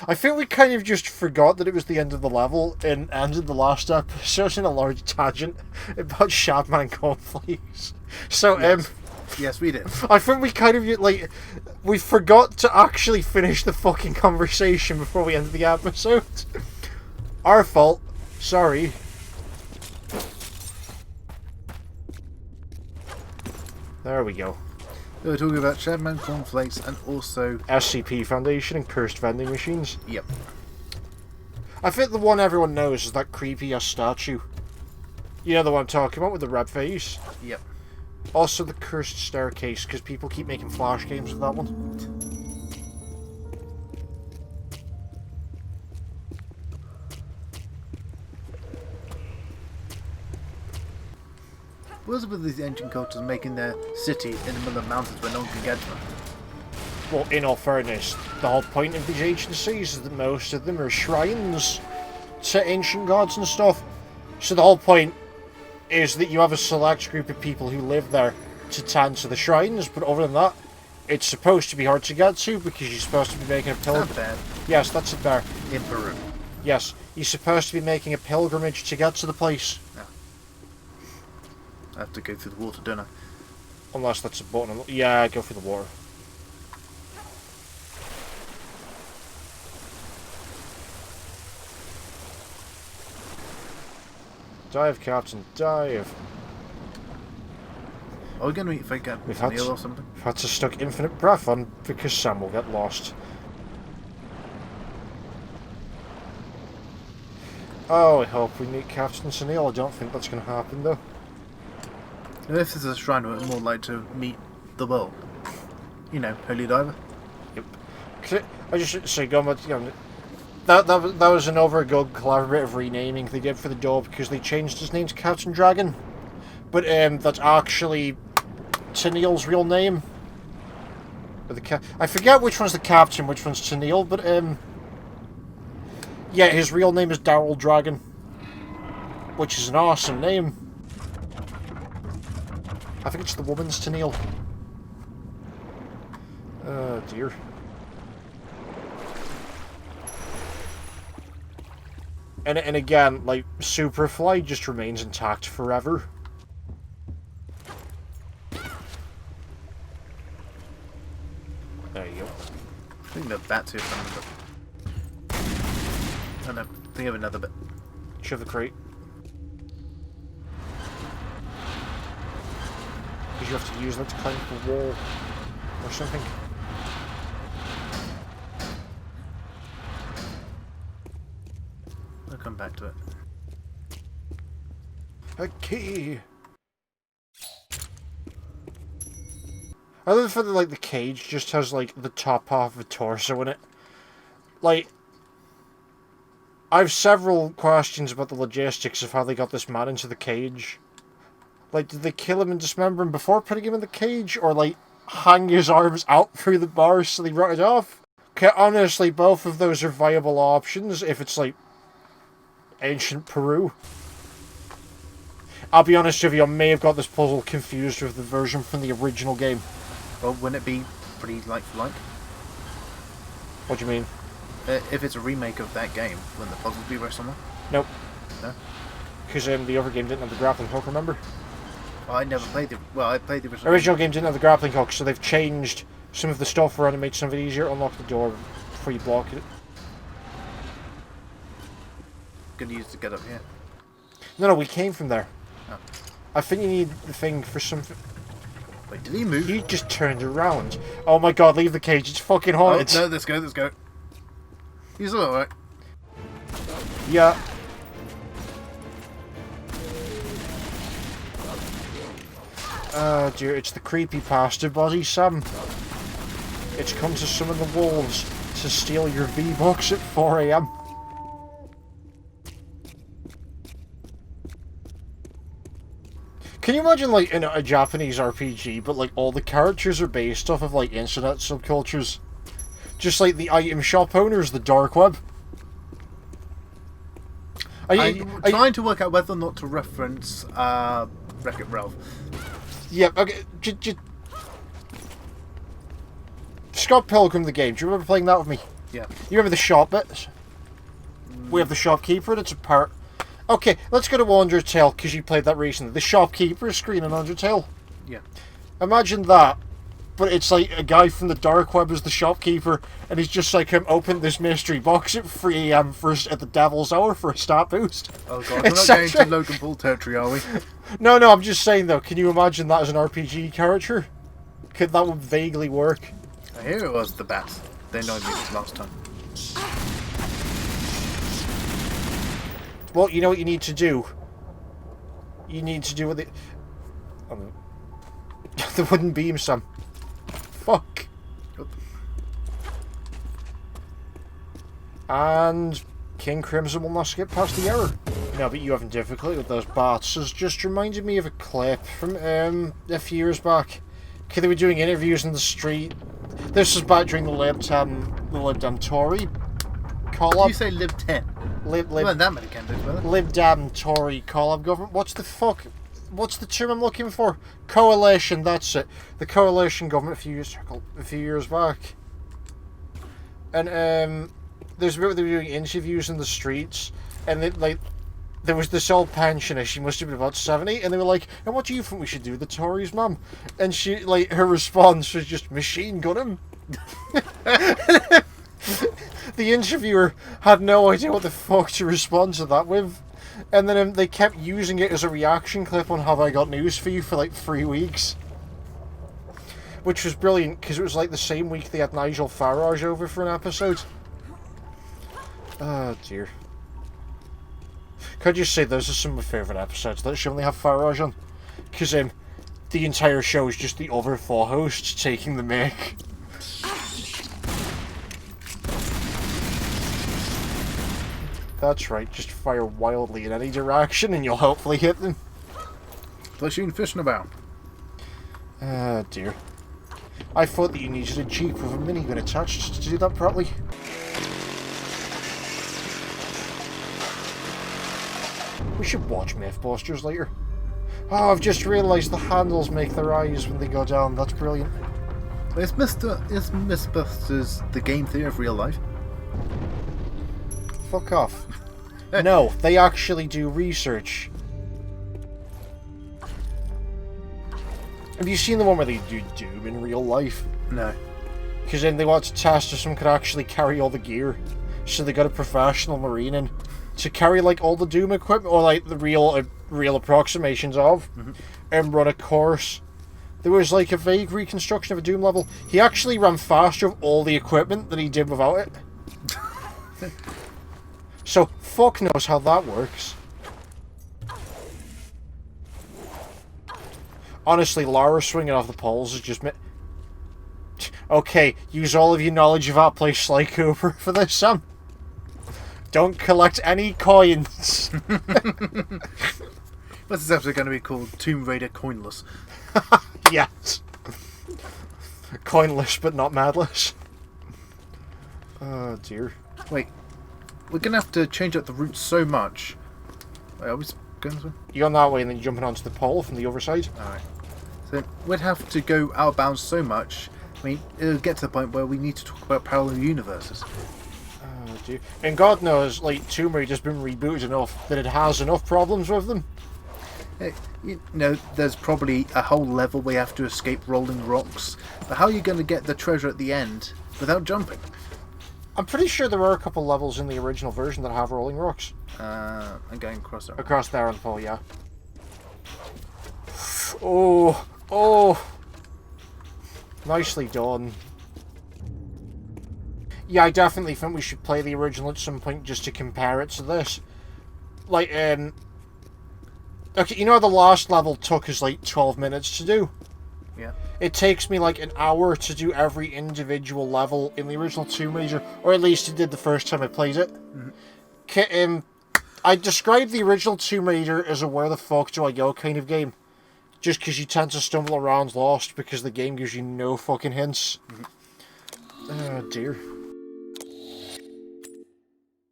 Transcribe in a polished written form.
I think we kind of just forgot that it was the end of the level and ended the last episode in a large tangent about Shadman cornflakes. So, Yes. Yes, we did. I think we kind of, like, we forgot to actually finish the fucking conversation before we ended the episode. Our fault. Sorry. There we go. We were talking about Shadman cornflakes and also... SCP Foundation and cursed vending machines. Yep. I think the one everyone knows is that creepy-ass statue. You know the one I'm talking about with the red face? Yep. Also the cursed staircase, because people keep making flash games with that one. What is it with these ancient cultures making their city in the middle of mountains where no one can get to them? Well, in all fairness, the whole point of these agencies is that most of them are shrines to ancient gods and stuff. So the whole point is that you have a select group of people who live there to tend to the shrines, but other than that, it's supposed to be hard to get to because you're supposed to be making a pilgrimage. Not bad. Yes, that's it there. In Peru. Yes, you're supposed to be making a pilgrimage to get to the place. Yeah. I have to go through the water, don't I? Unless that's a button. Yeah, go through the water. Dive, Captain, dive. Are we going to meet fake We've had Neil or something? We've had to stuck infinite breath on because Sam will get lost. Oh, I hope we meet Captain Sunil. I don't think that's going to happen though. If this is a shrine, we're more likely to meet the world. You know, Holy Diver. Yep. I just say, going back, that was another good collaborative renaming they did for the dub because they changed his name to Captain Dragon, but that's actually Tennille's real name. I forget which one's the captain, which one's Tennille, but yeah, his real name is Daryl Dragon, which is an awesome name. I think it's the woman's Tennille. Oh dear. And again, like, Superfly just remains intact forever. There you go. I think that that's it. Oh no, think of another bit. Shove the crate. Because you have to use that to climb the wall or something. I'll come back to it. A key! I love the fact that, like, the cage just has, like, the top half of a torso in it. Like, I have several questions about the logistics of how they got this man into the cage. Like, did they kill him and dismember him before putting him in the cage? Or, like, hang his arms out through the bars so they rotted off? Okay, honestly, both of those are viable options if it's, like, ancient Peru. I'll be honest with you, I may have got this puzzle confused with the version from the original game. Well, wouldn't it be pretty like for like? What do you mean? If it's a remake of that game, wouldn't the puzzles be very similar? Nope. No? Because the other game didn't have the grappling hook, remember? Well, I never played the... Well, I played the The original game didn't have the grappling hook, so they've changed some of the stuff around and made some of it easier to unlock the door before you block it. Gonna use to get up here. No, we came from there. Oh. I think you need the thing for something. Wait, did he move? He just turned around. Oh my god, leave the cage, it's fucking haunted. Oh, no, let's go, let's go. He's alright. Yeah. Oh dear, it's the creepypasta body, Sam. It's come to summon the wolves to steal your V-Bucks at 4 AM. Can you imagine, like, in a Japanese RPG, but, like, all the characters are based off of, like, internet subcultures? Just like the item shop owners, the dark web. I'm trying to work out whether or not to reference Wreck-It Ralph. Yeah, okay. Scott Pilgrim the game. Do you remember playing that with me? Yeah. You remember the shop bits? We have the shopkeeper, that's a part. Okay, let's go to Undertale, because you played that recently. The shopkeeper screen in Undertale. Yeah. Imagine that, but it's like a guy from the dark web as the shopkeeper, and he's just like him open this mystery box at 3 AM first at the devil's hour for a stat boost. Oh god, we're not getting to Logan Paul territory, are we? No, I'm just saying though, can you imagine that as an RPG character? That would vaguely work. Here it was the bats. They annoyed me this last time. Well, you know what you need to do? You need to do with it. Oh, no. The wooden beam, Sam. Fuck. And King Crimson will not skip past the error. No, but you having difficulty with those bats has just reminded me of a clip from a few years back. Okay, they were doing interviews in the street. This was back during the Lib Dem Tory collab. Did you say Lib 10? Lib There weren't that many candidates, were there? Lib Dem Tory collab government. What's the fuck? What's the term I'm looking for? Coalition. That's it. The coalition government a few years back. And there's a bit where they were doing interviews in the streets, and there was this old pensioner. She must have been about 70, and they were like, "And what do you think we should do with the Tories, mum?" And she her response was just machine gun him. The interviewer had no idea what the fuck to respond to that with. And then they kept using it as a reaction clip on Have I Got News For You for like 3 weeks. Which was brilliant, because it was like the same week they had Nigel Farage over for an episode. Oh dear. Can I just say those are some of my favourite episodes that should only have Farage on? Because the entire show is just the other 4 hosts taking the mic. That's right, just fire wildly in any direction and you'll hopefully hit them. They're shooting fish in a barrel. Ah, dear. I thought that you needed a jeep with a minigun attached to do that properly. We should watch Mythbusters later. Oh, I've just realised the handles make their eyes when they go down. That's brilliant. Is Mythbusters the game theory of real life? Fuck off. No, they actually do research. Have you seen the one where they do Doom in real life? No. Because then they want to test if someone could actually carry all the gear. So they got a professional marine in to carry like all the Doom equipment, or like the real approximations of, and run a course. There was like a vague reconstruction of a Doom level. He actually ran faster with all the equipment than he did without it. So, fuck knows how that works. Honestly, Lara swinging off the poles is just... Okay, use all of your knowledge of that place, Sly Cooper, for this, Sam. Don't collect any coins. What's this episode going to be called? Tomb Raider Coinless. Yes. Coinless, but not madless. Oh, dear. Wait. We're going to have to change up the route so much. Wait, are we going this way? You're on that way and then you're jumping onto the pole from the other side. Alright. So we'd have to go out of bounds so much. I mean, it'll get to the point where we need to talk about parallel universes. Oh, dear. And God knows, like, Tomb Raider's been rebooted enough that it has enough problems with them. You know, there's probably a whole level where you have to escape rolling rocks. But how are you going to get the treasure at the end without jumping? I'm pretty sure there are a couple levels in the original version that have rolling rocks. I'm going across there. Across there on the pole, yeah. Oh. Nicely done. Yeah, I definitely think we should play the original at some point just to compare it to this. Like, okay, you know the last level took us like 12 minutes to do? Yeah. It takes me like an hour to do every individual level in the original Tomb Raider, or at least it did the first time I played it. I described the original Tomb Raider as a where the fuck do I go kind of game. Just because you tend to stumble around lost because the game gives you no fucking hints. Oh dear.